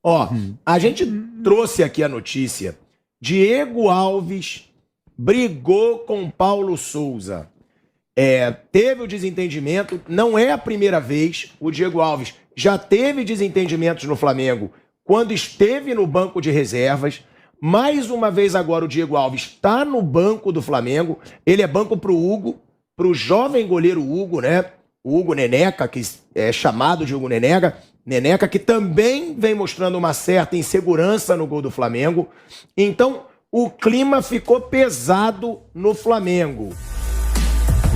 Ó, a gente trouxe aqui a notícia. Diego Alves brigou com Paulo Souza. Teve o desentendimento, não é a primeira vez. O Diego Alves já teve desentendimentos no Flamengo quando esteve no banco de reservas. Mais uma vez agora o Diego Alves está no banco do Flamengo. Ele é banco pro Hugo, pro jovem goleiro Hugo, né? O Hugo Neneca, que é chamado de Hugo Neneca, que também vem mostrando uma certa insegurança no gol do Flamengo. Então, o clima ficou pesado no Flamengo.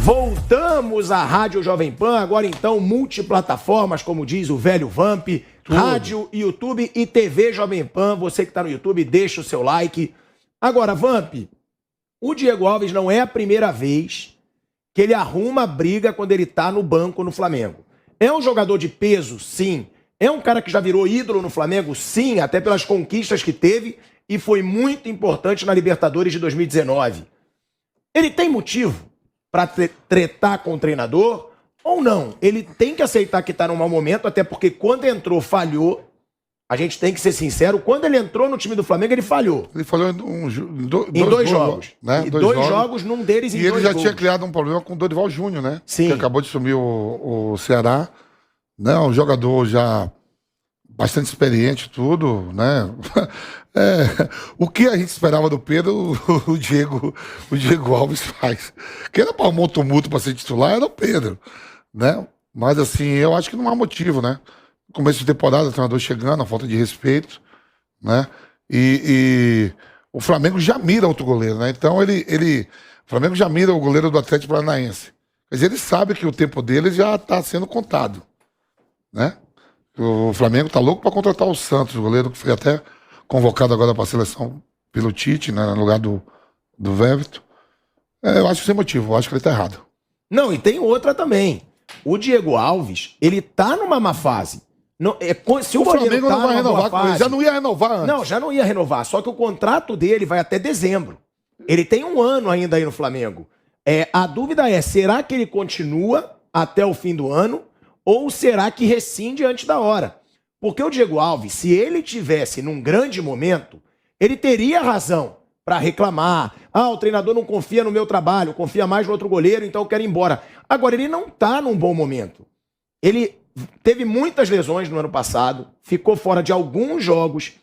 Voltamos à Rádio Jovem Pan, agora então multiplataformas, como diz o velho Vamp, rádio, YouTube e TV Jovem Pan. Você que está no YouTube, deixa o seu like. Agora, Vamp, o Diego Alves não é a primeira vez que ele arruma briga quando ele está no banco no Flamengo. É um jogador de peso, sim. É um cara que já virou ídolo no Flamengo, sim, até pelas conquistas que teve e foi muito importante na Libertadores de 2019. Ele tem motivo para tretar com o treinador ou não? Ele tem que aceitar que está num mau momento, até porque quando entrou, falhou. A gente tem que ser sincero, quando ele entrou no time do Flamengo, ele falhou. Ele falhou em dois jogos. Né? E dois jogos, num deles em dois gols. E ele já tinha criado um problema com o Dorival Júnior, né? Sim. Que acabou de assumir o Ceará. Né? Um jogador já bastante experiente, tudo, né? O que a gente esperava do Pedro, o Diego Alves faz. Quem era para arrumar um tumulto para ser titular era o Pedro, né? Mas assim, eu acho que não há motivo, né? Começo de temporada, o treinador chegando, a falta de respeito, né? E o Flamengo já mira outro goleiro, né? Então o Flamengo já mira o goleiro do Atlético Paranaense. Quer dizer, ele sabe que o tempo dele já está sendo contado, né? O Flamengo está louco para contratar o Santos, o goleiro que foi até convocado agora para a seleção pelo Tite, né? No lugar do Vévito. Eu acho sem motivo, eu acho que ele está errado. Não, e tem outra também. O Diego Alves, ele tá numa má fase. Não, se o Flamengo não vai renovar com ele, já não ia renovar antes. Não, já não ia renovar, só que o contrato dele vai até dezembro. Ele tem um ano ainda aí no Flamengo. A dúvida é, será que ele continua até o fim do ano ou será que rescinde antes da hora? Porque o Diego Alves, se ele tivesse num grande momento, ele teria razão para reclamar. O treinador não confia no meu trabalho, confia mais no outro goleiro, então eu quero ir embora. Agora, ele não tá num bom momento. Ele teve muitas lesões no ano passado, ficou fora de alguns jogos,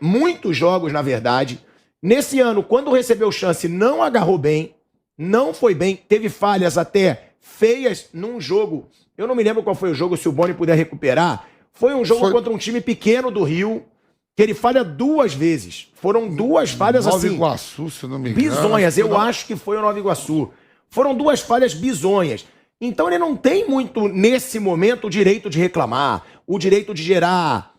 muitos jogos, na verdade. Nesse ano, quando recebeu chance, não agarrou bem, não foi bem, teve falhas até feias num jogo. Eu não me lembro qual foi o jogo, se o Boni puder recuperar. Foi um jogo contra um time pequeno do Rio, que ele falha 2 vezes. Foram 2 falhas assim. Nova Iguaçu, se não me engano. Bizonhas, eu acho que foi o Nova Iguaçu. Foram 2 falhas bizonhas. Então ele não tem muito, nesse momento, o direito de reclamar, o direito de gerar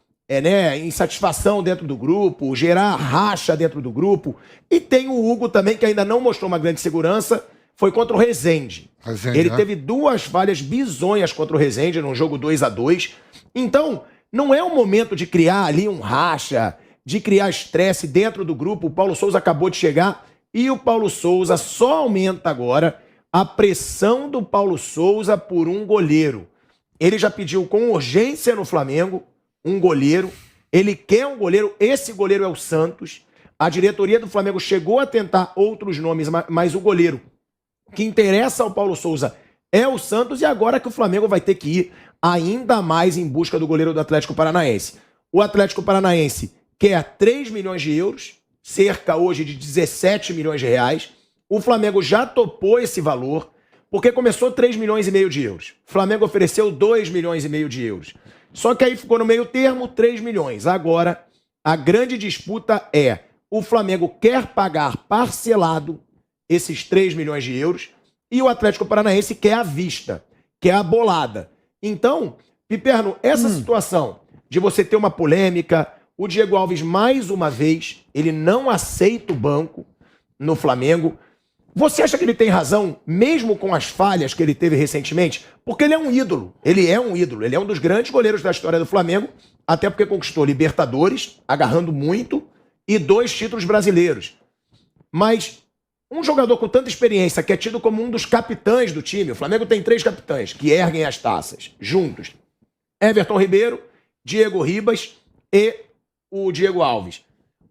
insatisfação dentro do grupo, gerar racha dentro do grupo. E tem o Hugo também, que ainda não mostrou uma grande segurança, foi contra o Rezende. Ele teve 2 falhas bizonhas contra o Rezende, num jogo 2-2. Então, não é o momento de criar ali um racha, de criar estresse dentro do grupo. O Paulo Souza acabou de chegar e o Paulo Souza só aumenta agora a pressão do Paulo Souza por um goleiro. Ele já pediu com urgência no Flamengo um goleiro. Ele quer um goleiro, esse goleiro é o Santos. A diretoria do Flamengo chegou a tentar outros nomes, mas o goleiro que interessa ao Paulo Souza é o Santos, e agora que o Flamengo vai ter que ir ainda mais em busca do goleiro do Atlético Paranaense. O Atlético Paranaense quer 3 milhões de euros, cerca hoje de 17 milhões de reais. O Flamengo já topou esse valor, porque começou 3 milhões e meio de euros. O Flamengo ofereceu 2 milhões e meio de euros. Só que aí ficou no meio termo 3 milhões. Agora, a grande disputa é, o Flamengo quer pagar parcelado esses 3 milhões de euros e o Atlético Paranaense quer à vista, quer a bolada. Então, Piperno, essa situação de você ter uma polêmica, o Diego Alves, mais uma vez, ele não aceita o banco no Flamengo. Você acha que ele tem razão, mesmo com as falhas que ele teve recentemente? Porque ele é um ídolo. Ele é um ídolo. Ele é um dos grandes goleiros da história do Flamengo, até porque conquistou Libertadores, agarrando muito, e 2 títulos brasileiros. Mas um jogador com tanta experiência, que é tido como um dos capitães do time, o Flamengo tem 3 capitães que erguem as taças, juntos. Everton Ribeiro, Diego Ribas, e o Diego Alves.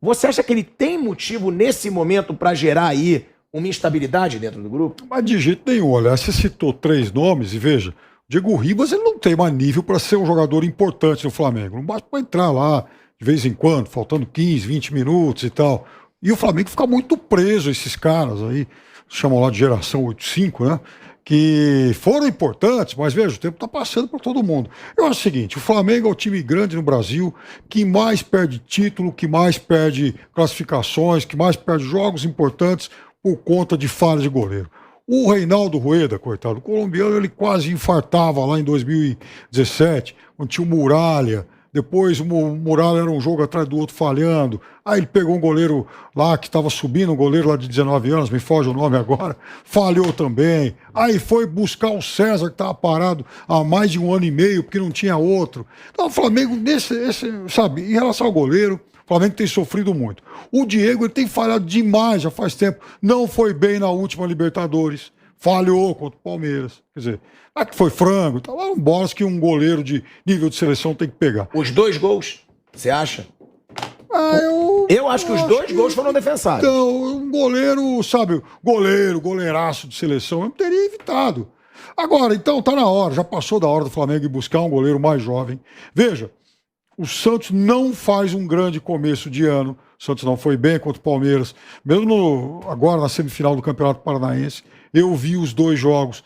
Você acha que ele tem motivo nesse momento para gerar aí uma instabilidade dentro do grupo? Mas de jeito nenhum. Olha, você citou 3 nomes e veja, Diego Ribas ele não tem mais nível para ser um jogador importante no Flamengo. Não basta para entrar lá de vez em quando, faltando 15, 20 minutos e tal. E o Flamengo fica muito preso a esses caras aí, chamam lá de geração 85, né? Que foram importantes, mas veja, o tempo está passando por todo mundo. Eu acho o seguinte, o Flamengo é o time grande no Brasil, que mais perde título, que mais perde classificações, que mais perde jogos importantes por conta de falhas de goleiro. O Reinaldo Rueda, coitado, o colombiano, ele quase infartava lá em 2017, quando tinha o Muralha. Depois o Muralha era um jogo atrás do outro falhando. Aí ele pegou um goleiro lá que estava subindo, um goleiro lá de 19 anos, me foge o nome agora, falhou também. Aí foi buscar o César, que estava parado há mais de 1 ano e meio, porque não tinha outro. Então o Flamengo, sabe, em relação ao goleiro, o Flamengo tem sofrido muito. O Diego ele tem falhado demais já faz tempo. Não foi bem na última Libertadores. Falhou contra o Palmeiras. Quer dizer, que foi frango. Eram bolas que um goleiro de nível de seleção tem que pegar. Os 2 gols, você acha? Eu acho que os 2 gols foram defensáveis. Então, um goleiro, sabe, goleiraço de seleção, eu teria evitado. Agora, então, tá na hora, já passou da hora do Flamengo ir buscar um goleiro mais jovem. Veja, o Santos não faz um grande começo de ano. O Santos não foi bem contra o Palmeiras. Mesmo agora na semifinal do Campeonato Paranaense, eu vi os 2 jogos.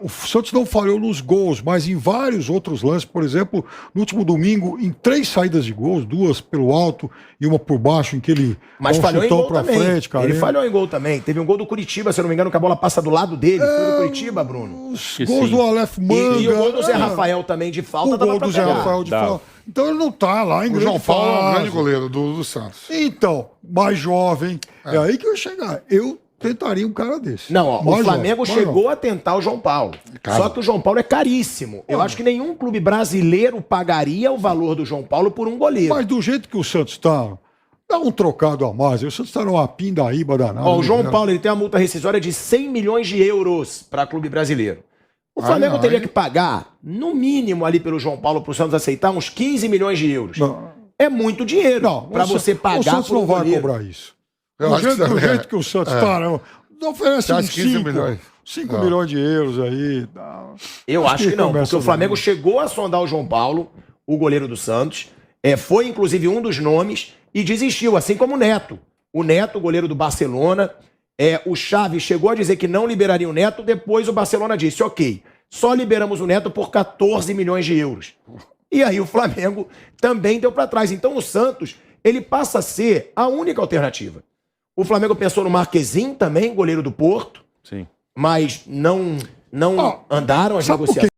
O Santos não falhou nos gols, mas em vários outros lances. Por exemplo, no último domingo, em 3 saídas de gols, 2 pelo alto e uma por baixo, em que ele mas falhou em gol também. Frente, ele falhou em gol também. Teve um gol do Curitiba, se eu não me engano, que a bola passa do lado dele. Foi do Curitiba, Bruno. Os gols do Aleph Manga. E o gol do Zé Rafael também de falta. O gol do Zé Rafael de falta. Então ele não tá lá em grande João Paulo é um grande fase. goleiro do Santos. Então, mais jovem. É aí que eu ia chegar. Eu tentaria um cara desse. Não, ó, o Flamengo jovem, chegou a tentar o João Paulo. Caro. Só que o João Paulo é caríssimo. Eu acho que nenhum clube brasileiro pagaria o valor do João Paulo por um goleiro. Mas do jeito que o Santos tá, dá um trocado a mais. O Santos tá numa pindaíba danada. Ó, o João Paulo ele tem uma multa rescisória de 100 milhões de euros para clube brasileiro. O Flamengo teria que pagar, no mínimo, ali pelo João Paulo, para o Santos aceitar, uns 15 milhões de euros. Não. É muito dinheiro para você pagar. O Santos não vai cobrar isso. Do jeito que o Santos tá, não oferece uns 5 milhões de euros aí. Eu acho que não, porque o Flamengo chegou a sondar o João Paulo, o goleiro do Santos, foi inclusive um dos nomes, e desistiu, assim como o Neto. O Neto, goleiro do Barcelona, o Xavi chegou a dizer que não liberaria o Neto, depois o Barcelona disse, ok, só liberamos o Neto por 14 milhões de euros. E aí o Flamengo também deu para trás. Então o Santos, ele passa a ser a única alternativa. O Flamengo pensou no Marquezin também, goleiro do Porto. Sim. Mas não andaram as negociações.